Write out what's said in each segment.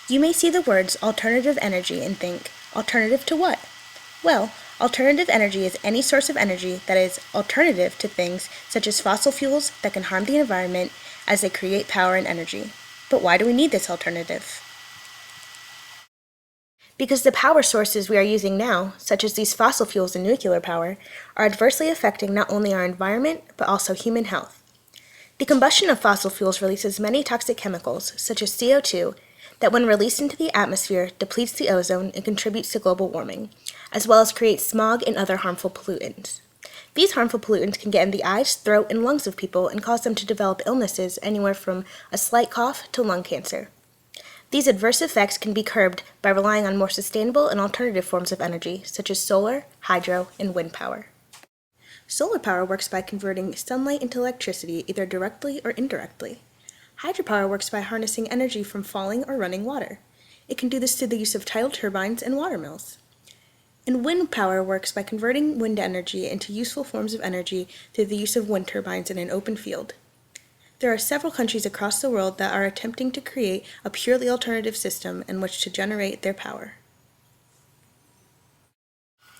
You may see the words alternative energy and think, alternative to what? Well, alternative energy is any source of energy that is alternative to things such as fossil fuels that can harm the environment as they create power and energy. But why do we need this alternative? Because the power sources we are using now, such as these fossil fuels and nuclear power, are adversely affecting not only our environment, but also human health. The combustion of fossil fuels releases many toxic chemicals, such as CO2, that when released into the atmosphere depletes the ozone and contributes to global warming, as well as creates smog and other harmful pollutants. These harmful pollutants can get in the eyes, throat, and lungs of people and cause them to develop illnesses anywhere from a slight cough to lung cancer. These adverse effects can be curbed by relying on more sustainable and alternative forms of energy, such as solar, hydro, and wind power. Solar power works by converting sunlight into electricity either directly or indirectly. Hydropower works by harnessing energy from falling or running water. It can do this through the use of tidal turbines and water mills. And wind power works by converting wind energy into useful forms of energy through the use of wind turbines in an open field. There are several countries across the world that are attempting to create a purely alternative system in which to generate their power.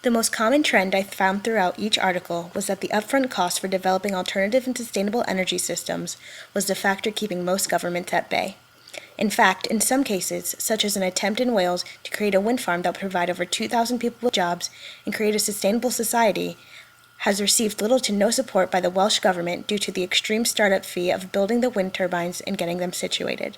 The most common trend I found throughout each article was that the upfront cost for developing alternative and sustainable energy systems was the factor keeping most governments at bay. In fact, in some cases, such as an attempt in Wales to create a wind farm that would provide over 2,000 people with jobs and create a sustainable society, has received little to no support by the Welsh government due to the extreme startup fee of building the wind turbines and getting them situated.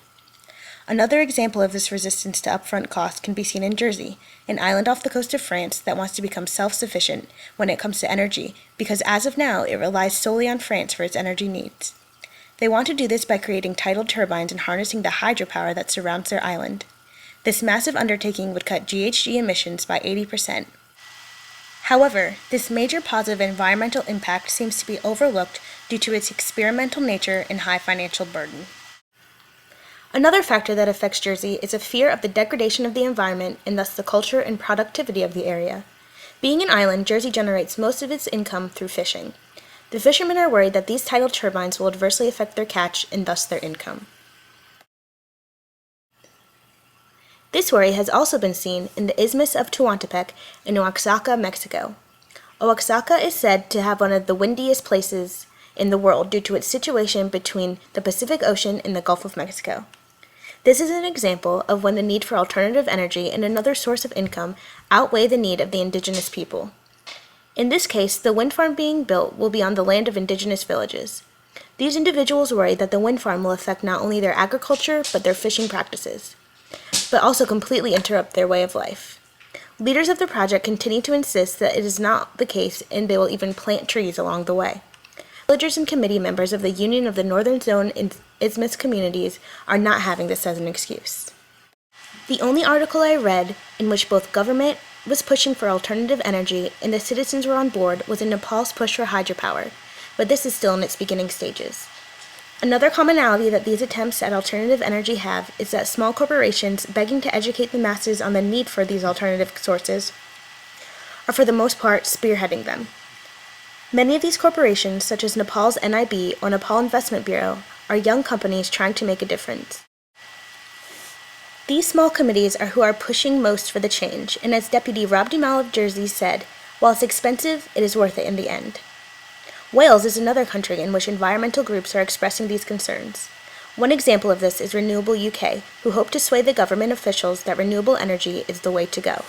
Another example of this resistance to upfront costs can be seen in Jersey, an island off the coast of France that wants to become self-sufficient when it comes to energy, because as of now it relies solely on France for its energy needs. They want to do this by creating tidal turbines and harnessing the hydropower that surrounds their island. This massive undertaking would cut GHG emissions by 80%. However, this major positive environmental impact seems to be overlooked due to its experimental nature and high financial burden. Another factor that affects Jersey is a fear of the degradation of the environment and thus the culture and productivity of the area. Being an island, Jersey generates most of its income through fishing. The fishermen are worried that these tidal turbines will adversely affect their catch and thus their income. This worry has also been seen in the Isthmus of Tehuantepec in Oaxaca, Mexico. Oaxaca is said to have one of the windiest places in the world due to its situation between the Pacific Ocean and the Gulf of Mexico. This is an example of when the need for alternative energy and another source of income outweigh the need of the indigenous people. In this case, the wind farm being built will be on the land of indigenous villages. These individuals worry that the wind farm will affect not only their agriculture but their fishing practices, but also completely interrupt their way of life. Leaders of the project continue to insist that it is not the case, and they will even plant trees along the way. Villagers and committee members of the Union of the Northern Zone and Isthmus Communities are not having this as an excuse. The only article I read in which both government was pushing for alternative energy and the citizens were on board was in Nepal's push for hydropower, but this is still in its beginning stages. Another commonality that these attempts at alternative energy have is that small corporations begging to educate the masses on the need for these alternative sources are for the most part spearheading them. Many of these corporations, such as Nepal's NIB or Nepal Investment Bureau, are young companies trying to make a difference. These small committees are who are pushing most for the change, and as Deputy Rob Dumal of Jersey said, while it's expensive, it is worth it in the end. Wales is another country in which environmental groups are expressing these concerns. One example of this is Renewable UK, who hope to sway the government officials that renewable energy is the way to go.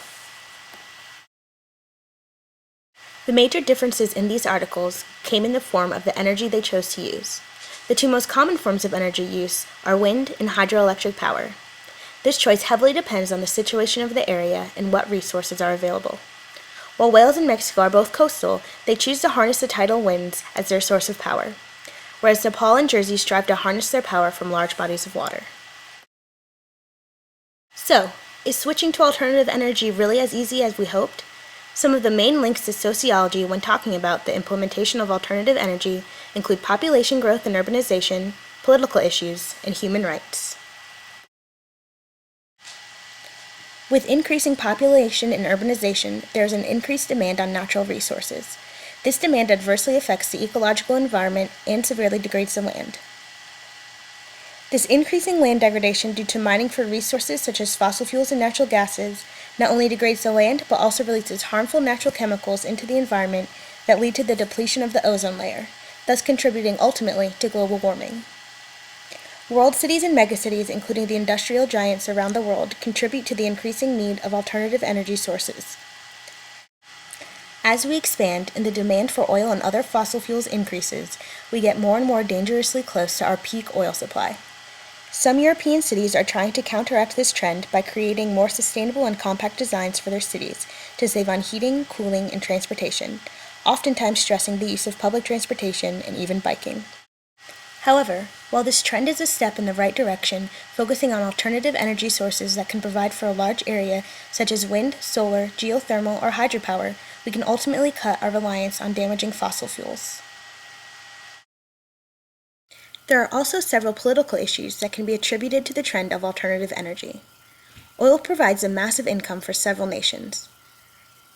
The major differences in these articles came in the form of the energy they chose to use. The two most common forms of energy use are wind and hydroelectric power. This choice heavily depends on the situation of the area and what resources are available. While Wales and Mexico are both coastal, they choose to harness the tidal winds as their source of power, whereas Nepal and Jersey strive to harness their power from large bodies of water. So, is switching to alternative energy really as easy as we hoped? Some of the main links to sociology when talking about the implementation of alternative energy include population growth and urbanization, political issues, and human rights. With increasing population and urbanization, there is an increased demand on natural resources. This demand adversely affects the ecological environment and severely degrades the land. This increasing land degradation due to mining for resources such as fossil fuels and natural gases not only degrades the land, but also releases harmful natural chemicals into the environment that lead to the depletion of the ozone layer, thus contributing ultimately to global warming. World cities and megacities, including the industrial giants around the world, contribute to the increasing need of alternative energy sources. As we expand and the demand for oil and other fossil fuels increases, we get more and more dangerously close to our peak oil supply. Some European cities are trying to counteract this trend by creating more sustainable and compact designs for their cities to save on heating, cooling, and transportation, oftentimes stressing the use of public transportation and even biking. However, while this trend is a step in the right direction, focusing on alternative energy sources that can provide for a large area, such as wind, solar, geothermal, or hydropower, we can ultimately cut our reliance on damaging fossil fuels. There are also several political issues that can be attributed to the trend of alternative energy. Oil provides a massive income for several nations.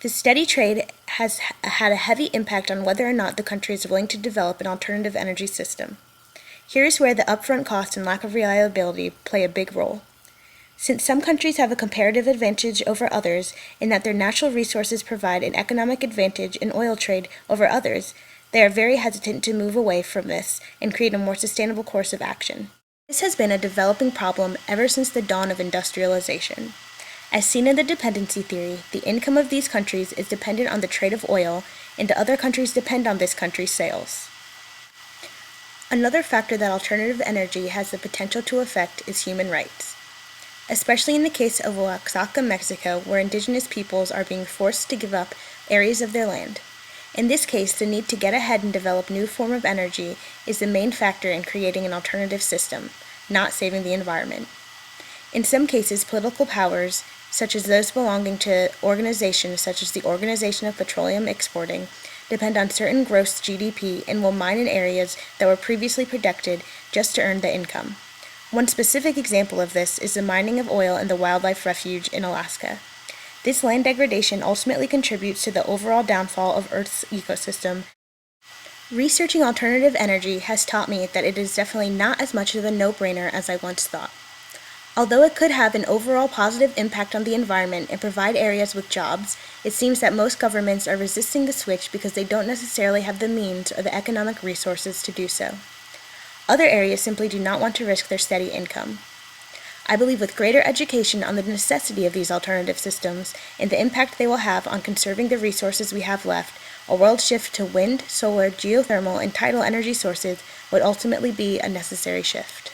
The steady trade has had a heavy impact on whether or not the country is willing to develop an alternative energy system. Here is where the upfront cost and lack of reliability play a big role. Since some countries have a comparative advantage over others in that their natural resources provide an economic advantage in oil trade over others, they are very hesitant to move away from this and create a more sustainable course of action. This has been a developing problem ever since the dawn of industrialization. As seen in the dependency theory, the income of these countries is dependent on the trade of oil, and the other countries depend on this country's sales. Another factor that alternative energy has the potential to affect is human rights, especially in the case of Oaxaca, Mexico, where indigenous peoples are being forced to give up areas of their land. In this case, the need to get ahead and develop new form of energy is the main factor in creating an alternative system, not saving the environment. In some cases, political powers, such as those belonging to organizations such as the Organization of Petroleum Exporting, depend on certain gross GDP and will mine in areas that were previously protected just to earn the income. One specific example of this is the mining of oil in the wildlife refuge in Alaska. This land degradation ultimately contributes to the overall downfall of Earth's ecosystem. Researching alternative energy has taught me that it is definitely not as much of a no-brainer as I once thought. Although it could have an overall positive impact on the environment and provide areas with jobs, it seems that most governments are resisting the switch because they don't necessarily have the means or the economic resources to do so. Other areas simply do not want to risk their steady income. I believe with greater education on the necessity of these alternative systems and the impact they will have on conserving the resources we have left, a world shift to wind, solar, geothermal, and tidal energy sources would ultimately be a necessary shift.